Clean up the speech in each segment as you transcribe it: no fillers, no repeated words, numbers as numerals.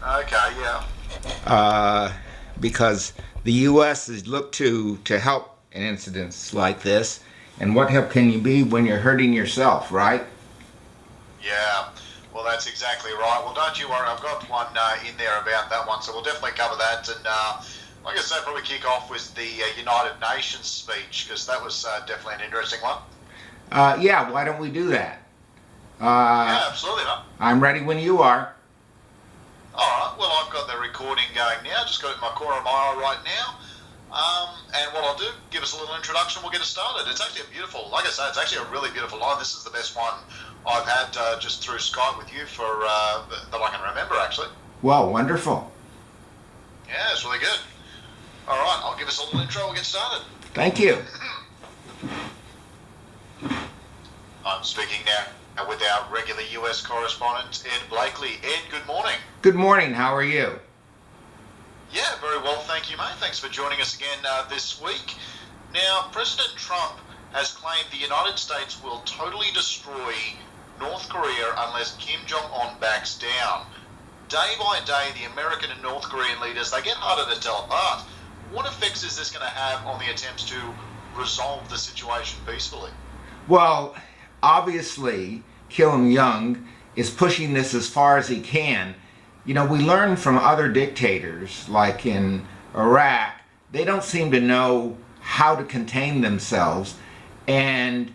Okay, yeah. uh, because the U.S. is looked to help in incidents like this. And what help can you be when you're hurting yourself, right? Yeah. Well, that's exactly right. Well, don't you worry. I've got one in there about that one, so we'll definitely cover that. And like I said, probably kick off with the United Nations speech, because that was definitely an interesting one. Yeah, why don't we do that? Uh, Yeah, absolutely. Mate. I'm ready when you are. All right. Well, I've got the recording going now. Just got it in my core of my eye right now. And what I'll do, give us a little introduction. We'll get it started. It's actually a beautiful, like I say, it's actually a really beautiful line. This is the best one I've had just through Skype with you for that I can remember, actually. Well, wonderful. Yeah, it's really good. All right, I'll give us a little intro. We'll get started. Thank you. I'm speaking now with our regular US correspondent, Ed Blakely. Ed, good morning. Good morning. How are you? Yeah, very well, thank you, mate. Thanks for joining us again this week. Now, President Trump has claimed the United States will totally destroy North Korea unless Kim Jong-un backs down. Day by day, the American and North Korean leaders, they get harder to tell apart. What effects is this going to have on the attempts to resolve the situation peacefully? Well, obviously, Kim Jong is pushing this as far as he can. You know, we learn from other dictators, like in Iraq, they don't seem to know how to contain themselves. And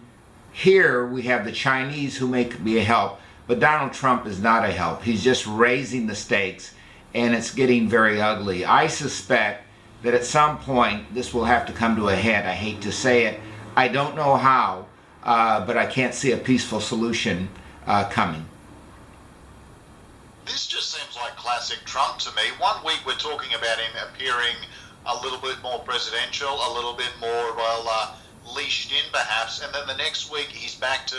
here we have the Chinese who may be a help, but Donald Trump is not a help. He's just raising the stakes, and it's getting very ugly. I suspect that at some point this will have to come to a head. I hate to say it. I don't know how, but I can't see a peaceful solution coming. This just seems like classic Trump to me. One week we're talking about him appearing a little bit more presidential, a little bit more, leashed in perhaps, and then the next week he's back to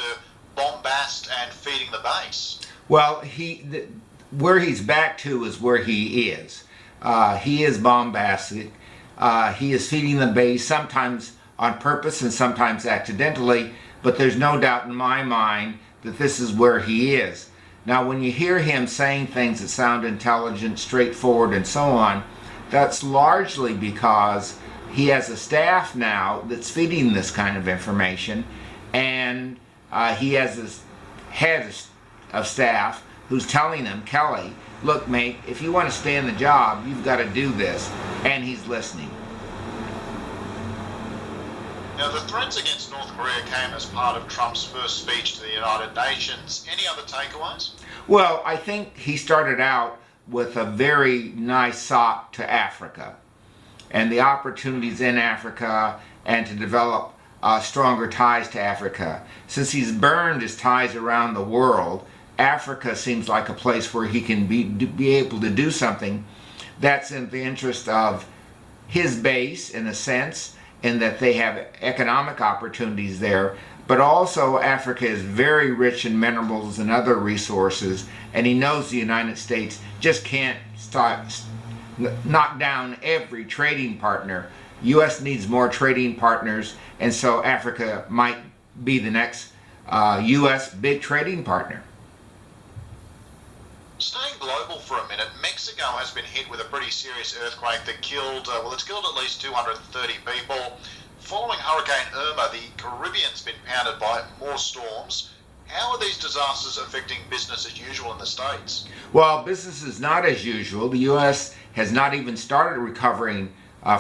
bombast and feeding the base. Well, where he's back to is where he is. He is bombastic. He is feeding the base, sometimes on purpose and sometimes accidentally, but there's no doubt in my mind that this is where he is. Now, when you hear him saying things that sound intelligent, straightforward, and so on, that's largely because he has a staff now that's feeding this kind of information, and he has this head of staff who's telling him, Kelly, look, mate, if you want to stay in the job, you've got to do this, and he's listening. Now, the threats against North Korea came as part of Trump's first speech to the United Nations. Any other takeaways? Well, I think he started out with a very nice sop to Africa and the opportunities in Africa and to develop stronger ties to Africa. Since he's burned his ties around the world, Africa seems like a place where he can be able to do something that's in the interest of his base, in a sense, in that they have economic opportunities there, but also Africa is very rich in minerals and other resources, and he knows the United States just can't knock down every trading partner. U.S. needs more trading partners, and so Africa might be the next U.S. big trading partner. Staying global for a minute, Mexico has been hit with a pretty serious earthquake that killed, it's killed at least 230 people. Following Hurricane Irma, the Caribbean's been pounded by more storms. How are these disasters affecting business as usual in the States? Well, business is not as usual. The U.S. has not even started recovering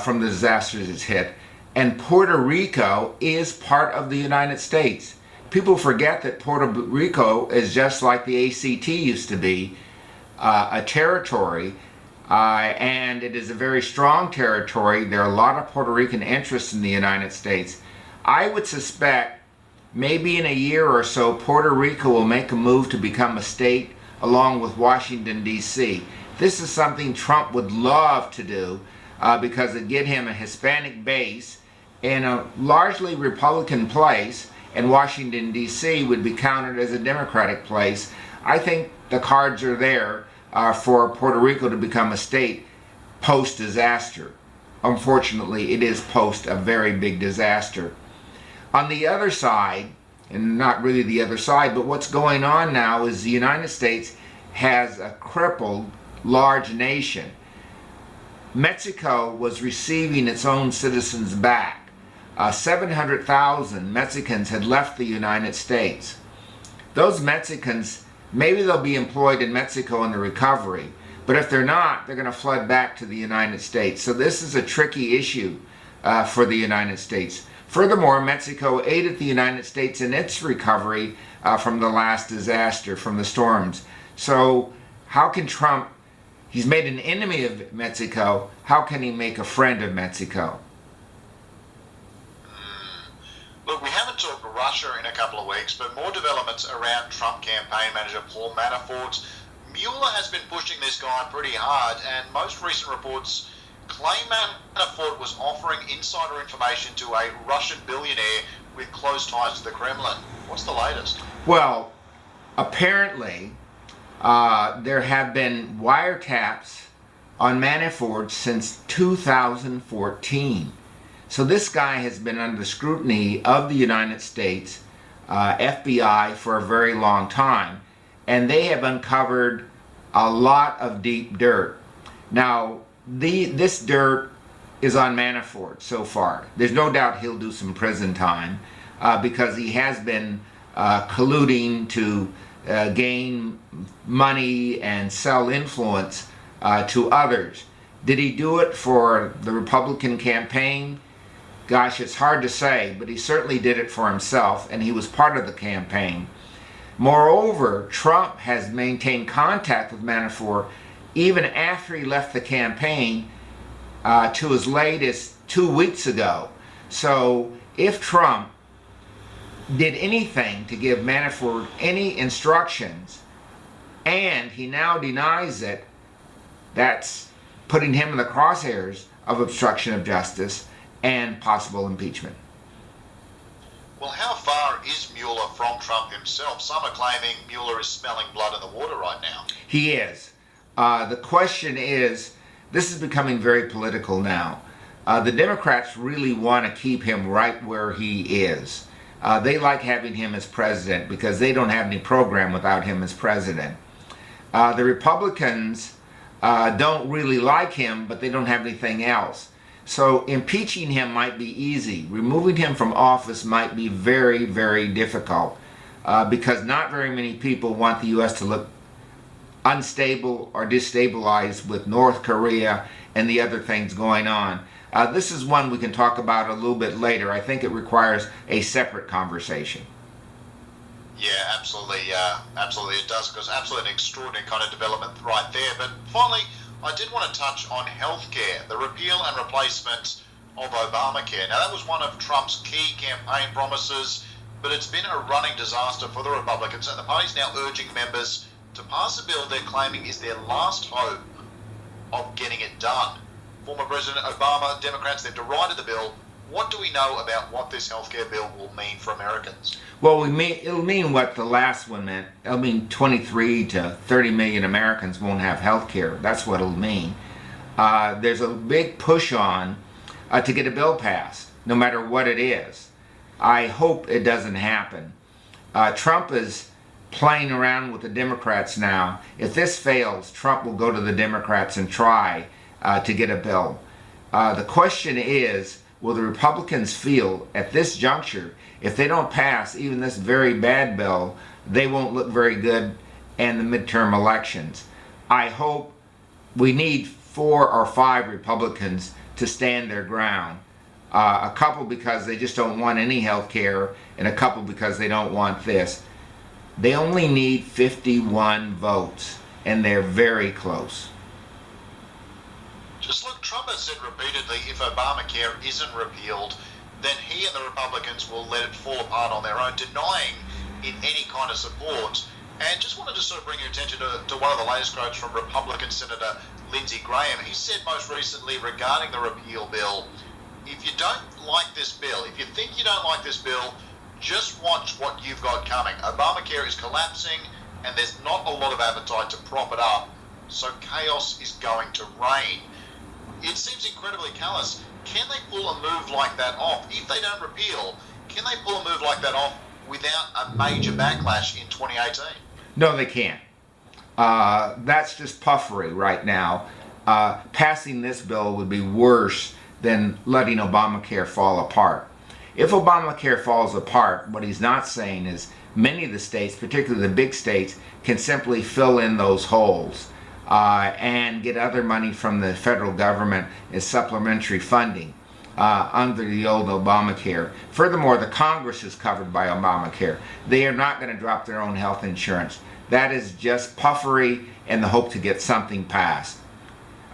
from the disasters it's hit. And Puerto Rico is part of the United States. People forget that Puerto Rico is just like the ACT used to be, a territory, and it is a very strong territory. There are a lot of Puerto Rican interests in the United States. I would suspect maybe in a year or so, Puerto Rico will make a move to become a state along with Washington, D.C. This is something Trump would love to do because it'd get him a Hispanic base in a largely Republican place, and Washington, D.C. would be counted as a Democratic place. I think the cards are there for Puerto Rico to become a state post-disaster. Unfortunately, it is post a very big disaster. On the other side, and not really the other side, but what's going on now is the United States has a crippled large nation. Mexico was receiving its own citizens back. 700,000 Mexicans had left the United States. Those Mexicans, maybe they'll be employed in Mexico in the recovery, but if they're not, they're going to flood back to the United States. So this is a tricky issue for the United States. Furthermore, Mexico aided the United States in its recovery from the last disaster, from the storms. So how can Trump, he's made an enemy of Mexico, how can he make a friend of Mexico? Look, we haven't talked Russia in a couple of weeks, but more developments around Trump campaign manager Paul Manafort. Mueller has been pushing this guy pretty hard, and most recent reports claim Manafort was offering insider information to a Russian billionaire with close ties to the Kremlin. What's the latest? Well, apparently there have been wiretaps on Manafort since 2014. So this guy has been under the scrutiny of the United States FBI for a very long time, and they have uncovered a lot of deep dirt. Now, this dirt is on Manafort so far. There's no doubt he'll do some prison time because he has been colluding to gain money and sell influence to others. Did he do it for the Republican campaign? Gosh, it's hard to say, but he certainly did it for himself, and he was part of the campaign. Moreover, Trump has maintained contact with Manafort even after he left the campaign to as late as 2 weeks ago. So if Trump did anything to give Manafort any instructions, and he now denies it, that's putting him in the crosshairs of obstruction of justice and possible impeachment. Well, how far is Mueller from Trump himself? Some are claiming Mueller is smelling blood in the water right now. He is. The question is, this is becoming very political now. The Democrats really want to keep him right where he is. They like having him as president because they don't have any program without him as president. The Republicans don't really like him, but they don't have anything else. So impeaching him might be easy. Removing him from office might be very, very difficult because not very many people want the U.S. to look unstable or destabilized with North Korea and the other things going on. This is one we can talk about a little bit later. I think it requires a separate conversation. Yeah, absolutely. Absolutely it does, because absolutely an extraordinary kind of development right there. But finally, I did want to touch on healthcare, the repeal and replacement of Obamacare. Now, that was one of Trump's key campaign promises, but it's been a running disaster for the Republicans, and the party's now urging members to pass a bill they're claiming is their last hope of getting it done. Former President Obama, Democrats, they've derided the bill. What do we know about what this healthcare bill will mean for Americans? Well, it'll mean what the last one meant. It'll mean 23 to 30 million Americans won't have health care. That's what it'll mean. There's a big push on to get a bill passed, no matter what it is. I hope it doesn't happen. Trump is playing around with the Democrats now. If this fails, Trump will go to the Democrats and try to get a bill. The question is, will the Republicans feel at this juncture, if they don't pass even this very bad bill, they won't look very good in the midterm elections? I hope we need 4 or 5 Republicans to stand their ground. A couple because they just don't want any health care, and a couple because they don't want this. They only need 51 votes, and they're very close. Just look, Trump has said repeatedly, if Obamacare isn't repealed, then he and the Republicans will let it fall apart on their own, denying in any kind of support. And just wanted to sort of bring your attention to one of the latest quotes from Republican Senator Lindsey Graham. He said most recently regarding the repeal bill, if you don't like this bill, if you think you don't like this bill, just watch what you've got coming. Obamacare is collapsing, and there's not a lot of appetite to prop it up, so chaos is going to reign. It seems incredibly callous. Can they pull a move like that off? If they don't repeal, can they pull a move like that off without a major backlash in 2018? No, they can't. That's just puffery right now. Passing this bill would be worse than letting Obamacare fall apart. If Obamacare falls apart, what he's not saying is many of the states, particularly the big states, can simply fill in those holes and get other money from the federal government as supplementary funding under the old Obamacare. Furthermore, the Congress is covered by Obamacare. They are not going to drop their own health insurance. That is just puffery in the hope to get something passed.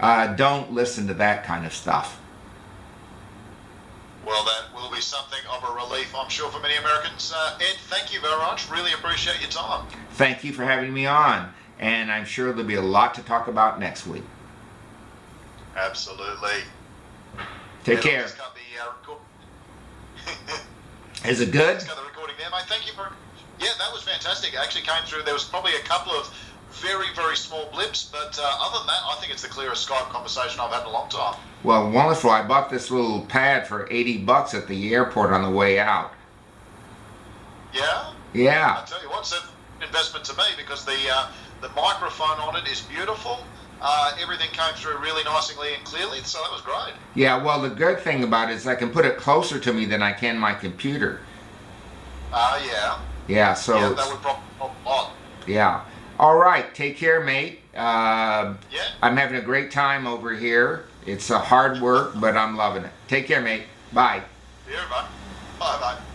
Don't listen to that kind of stuff. Well, that will be something of a relief, I'm sure, for many Americans. Ed, thank you very much. Really appreciate your time. Thank you for having me on, and I'm sure there'll be a lot to talk about next week. Absolutely. Take care. Let's cut the, Is it good? Let's cut the recording there, mate. Thank you for. Yeah, that was fantastic. It actually came through. There was probably a couple of very, very small blips, but other than that, I think it's the clearest Skype conversation I've had in a long time. Well, wonderful. I bought this little pad for $80 at the airport on the way out. Yeah? Yeah. I tell you what, it's an investment to me because the microphone on it is beautiful. Everything came through really nicely and clearly, so that was great. Yeah, well, the good thing about it is I can put it closer to me than I can my computer. Yeah. Yeah, so... Yeah, that would probably help a lot. Yeah. All right, take care, mate. Yeah. I'm having a great time over here. It's a hard work, but I'm loving it. Take care, mate. Bye. Yeah, mate. Bye, mate.